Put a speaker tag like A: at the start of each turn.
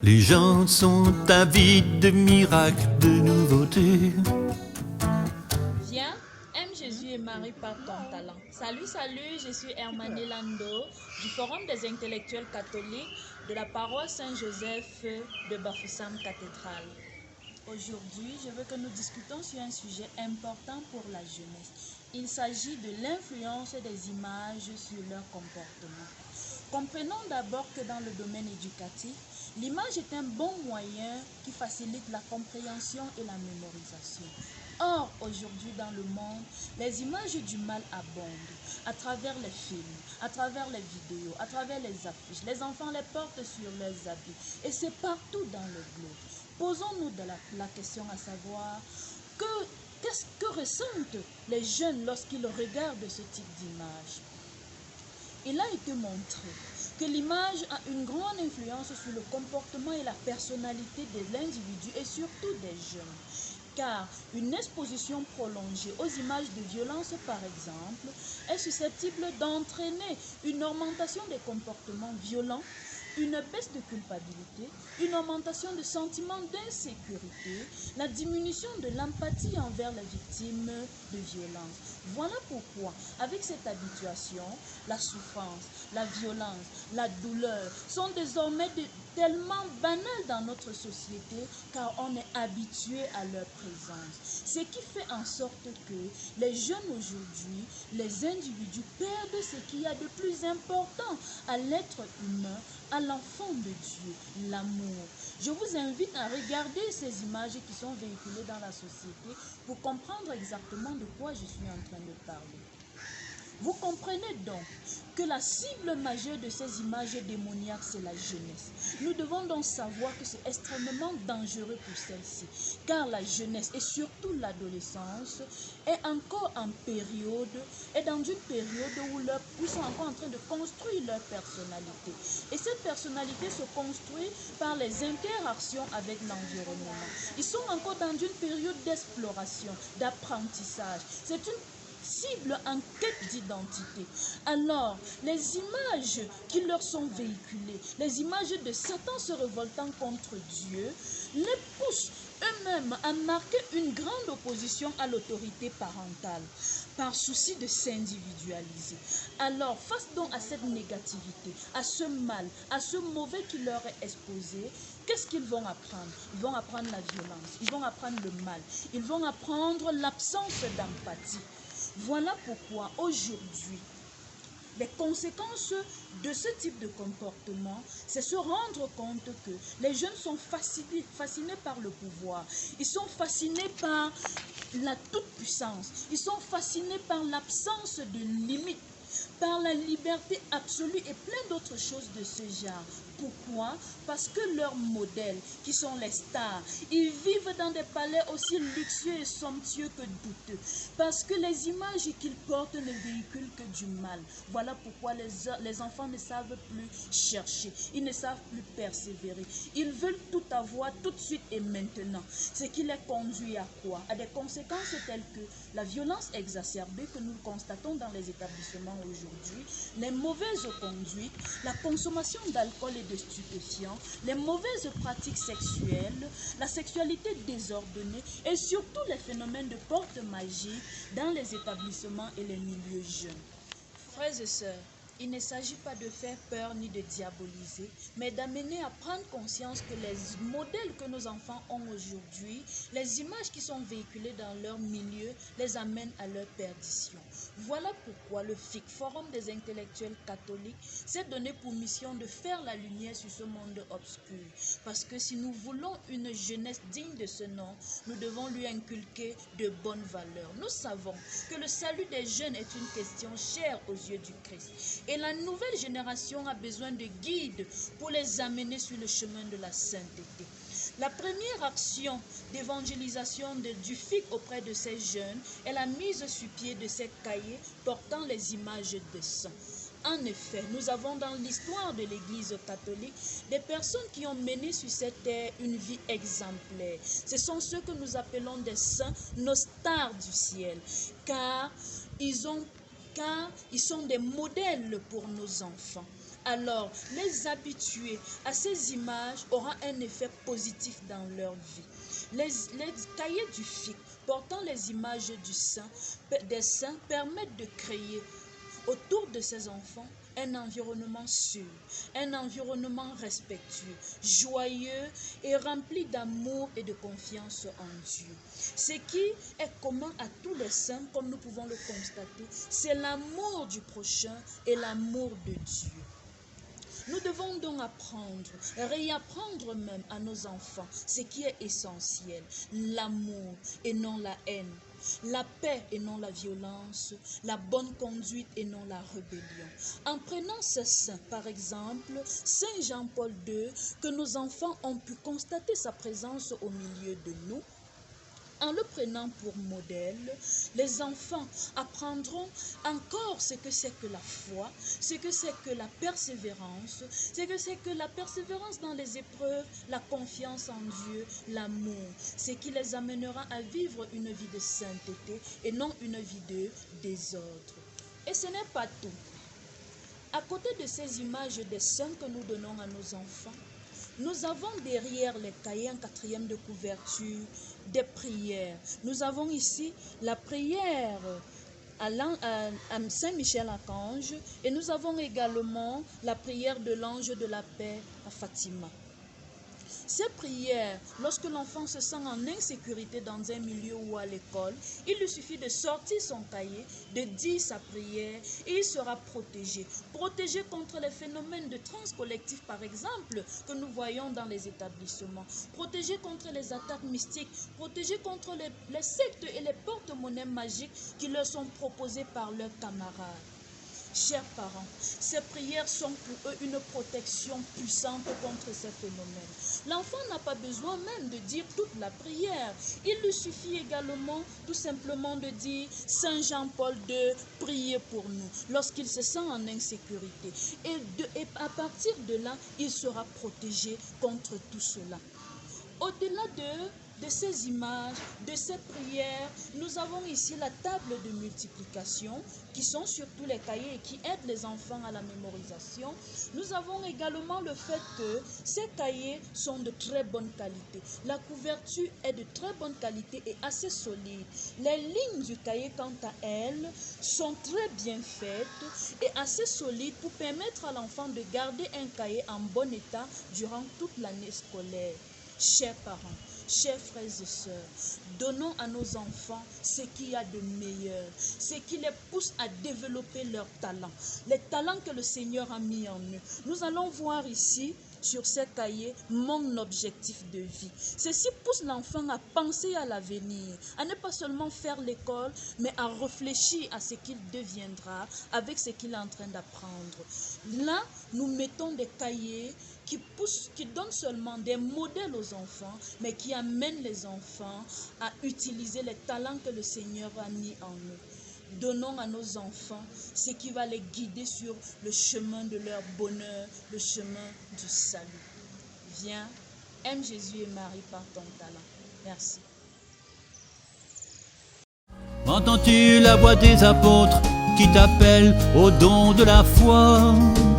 A: Les gens sont avides de miracles, de nouveautés.
B: Viens, aime Jésus et Marie par ton talent. Salut, salut, je suis Hermanie Lando du Forum des intellectuels catholiques de la paroisse Saint-Joseph de Bafoussam Cathédrale. Aujourd'hui, je veux que nous discutions sur un sujet important pour la jeunesse. Il s'agit de l'influence des images sur leur comportement. Comprenons d'abord que dans le domaine éducatif, l'image est un bon moyen qui facilite la compréhension et la mémorisation. Or, aujourd'hui dans le monde, les images du mal abondent à travers les films, à travers les vidéos, à travers les affiches. Les enfants les portent sur leurs habits et c'est partout dans le globe. Posons-nous la question à savoir qu'est-ce que ressentent les jeunes lorsqu'ils regardent ce type d'image. Il a été montré que l'image a une grande influence sur le comportement et la personnalité de l'individu et surtout des jeunes. Car une exposition prolongée aux images de violence, par exemple, est susceptible d'entraîner une augmentation des comportements violents, une baisse de culpabilité, une augmentation de sentiments d'insécurité, la diminution de l'empathie envers les victimes de violences. Voilà pourquoi, avec cette habituation, la souffrance, la violence, la douleur sont désormais tellement banales dans notre société car on est habitué à leur présence. Ce qui fait en sorte que les jeunes aujourd'hui, les individus perdent ce qu'il y a de plus important à l'être humain, à l'enfant de Dieu, l'amour. Je vous invite à regarder ces images qui sont véhiculées dans la société pour comprendre exactement de quoi je suis en train de parler. Vous comprenez donc que la cible majeure de ces images démoniaques, c'est la jeunesse. Nous devons donc savoir que c'est extrêmement dangereux pour celle-ci, car la jeunesse et surtout l'adolescence est encore en période, est dans une période où ils sont encore en train de construire leur personnalité. Et cette personnalité se construit par les interactions avec l'environnement. Ils sont encore dans une période d'exploration, d'apprentissage. C'est une cible en quête d'identité. Alors, les images qui leur sont véhiculées, les images de Satan se révoltant contre Dieu, les poussent eux-mêmes à marquer une grande opposition à l'autorité parentale, par souci de s'individualiser. Alors, face donc à cette négativité, à ce mal, à ce mauvais qui leur est exposé, qu'est-ce qu'ils vont apprendre? Ils vont apprendre la violence, ils vont apprendre le mal, ils vont apprendre l'absence d'empathie. Voilà pourquoi aujourd'hui, les conséquences de ce type de comportement, c'est se rendre compte que les jeunes sont fascinés par le pouvoir. Ils sont fascinés par la toute-puissance. Ils sont fascinés par l'absence de limites, par la liberté absolue et plein d'autres choses de ce genre. Pourquoi? Parce que leurs modèles, qui sont les stars, ils vivent dans des palais aussi luxueux et somptueux que douteux. Parce que les images qu'ils portent ne véhiculent que du mal. Voilà pourquoi les enfants ne savent plus chercher. Ils ne savent plus persévérer. Ils veulent tout avoir tout de suite et maintenant. Ce qui les conduit à quoi? À des conséquences telles que la violence exacerbée que nous constatons dans les établissements aujourd'hui, les mauvaises conduites, la consommation d'alcool et de stupéfiants, les mauvaises pratiques sexuelles, la sexualité désordonnée et surtout les phénomènes de porte magique dans les établissements et les milieux jeunes. Frères et sœurs, il ne s'agit pas de faire peur ni de diaboliser, mais d'amener à prendre conscience que les modèles que nos enfants ont aujourd'hui, les images qui sont véhiculées dans leur milieu, les amènent à leur perdition. Voilà pourquoi le FIC, Forum des intellectuels catholiques, s'est donné pour mission de faire la lumière sur ce monde obscur. Parce que si nous voulons une jeunesse digne de ce nom, nous devons lui inculquer de bonnes valeurs. Nous savons que le salut des jeunes est une question chère aux yeux du Christ. Et la nouvelle génération a besoin de guides pour les amener sur le chemin de la sainteté. La première action d'évangélisation du FIC auprès de ces jeunes est la mise sur pied de ces cahiers portant les images de saints. En effet, nous avons dans l'histoire de l'Église catholique des personnes qui ont mené sur cette terre une vie exemplaire. Ce sont ceux que nous appelons des saints, nos stars du ciel, car ils sont des modèles pour nos enfants. alors les habituer à ces images aura un effet positif dans leur vie. Les cahiers du FIC portant les images des saints permettent de créer autour de ces enfants un environnement sûr, un environnement respectueux, joyeux et rempli d'amour et de confiance en Dieu. Ce qui est commun à tous les saints, comme nous pouvons le constater, c'est l'amour du prochain et l'amour de Dieu. Nous devons donc apprendre, réapprendre même à nos enfants ce qui est essentiel, l'amour et non la haine, la paix et non la violence, la bonne conduite et non la rébellion. En prenant ce saint, par exemple, Saint Jean-Paul II, que nos enfants ont pu constater sa présence au milieu de nous, en le prenant pour modèle, les enfants apprendront encore ce que c'est que la foi, ce que c'est que la persévérance, ce que c'est que la persévérance dans les épreuves, la confiance en Dieu, l'amour, ce qui les amènera à vivre une vie de sainteté et non une vie de désordre. Et ce n'est pas tout. À côté de ces images des saints que nous donnons à nos enfants, nous avons derrière les cahiers en 4e de couverture des prières. Nous avons ici la prière à Saint-Michel-Archange et nous avons également la prière de l'ange de la paix à Fatima. Ces prières, lorsque l'enfant se sent en insécurité dans un milieu ou à l'école, il lui suffit de sortir son cahier, de dire sa prière et il sera protégé. Protégé contre les phénomènes de transe collective, par exemple, que nous voyons dans les établissements. Protégé contre les attaques mystiques. Protégé contre les sectes et les porte-monnaies magiques qui leur sont proposées par leurs camarades. Chers parents, ces prières sont pour eux une protection puissante contre ces phénomènes. L'enfant n'a pas besoin même de dire toute la prière. Il lui suffit également tout simplement de dire « Saint Jean-Paul II, priez pour nous » lorsqu'il se sent en insécurité. Et à partir de là, il sera protégé contre tout cela. Au-delà de ces images, de ces prières, nous avons ici la table de multiplication qui sont sur tous les cahiers et qui aident les enfants à la mémorisation. Nous avons également le fait que ces cahiers sont de très bonne qualité. La couverture est de très bonne qualité et assez solide. Les lignes du cahier, quant à elles, sont très bien faites et assez solides pour permettre à l'enfant de garder un cahier en bon état durant toute l'année scolaire. Chers parents, chers frères et sœurs, donnons à nos enfants ce qu'il y a de meilleur, ce qui les pousse à développer leurs talents, les talents que le Seigneur a mis en eux. Nous allons voir ici, sur ces cahiers, mon objectif de vie. Ceci pousse l'enfant à penser à l'avenir, à ne pas seulement faire l'école, mais à réfléchir à ce qu'il deviendra avec ce qu'il est en train d'apprendre. Là, nous mettons des cahiers qui donnent seulement des modèles aux enfants, mais qui amènent les enfants à utiliser les talents que le Seigneur a mis en eux. Donnons à nos enfants ce qui va les guider sur le chemin de leur bonheur, le chemin du salut. Viens, aime Jésus et Marie par ton talent. Merci.
A: Entends-tu la voix des apôtres qui t'appellent au don de la foi ?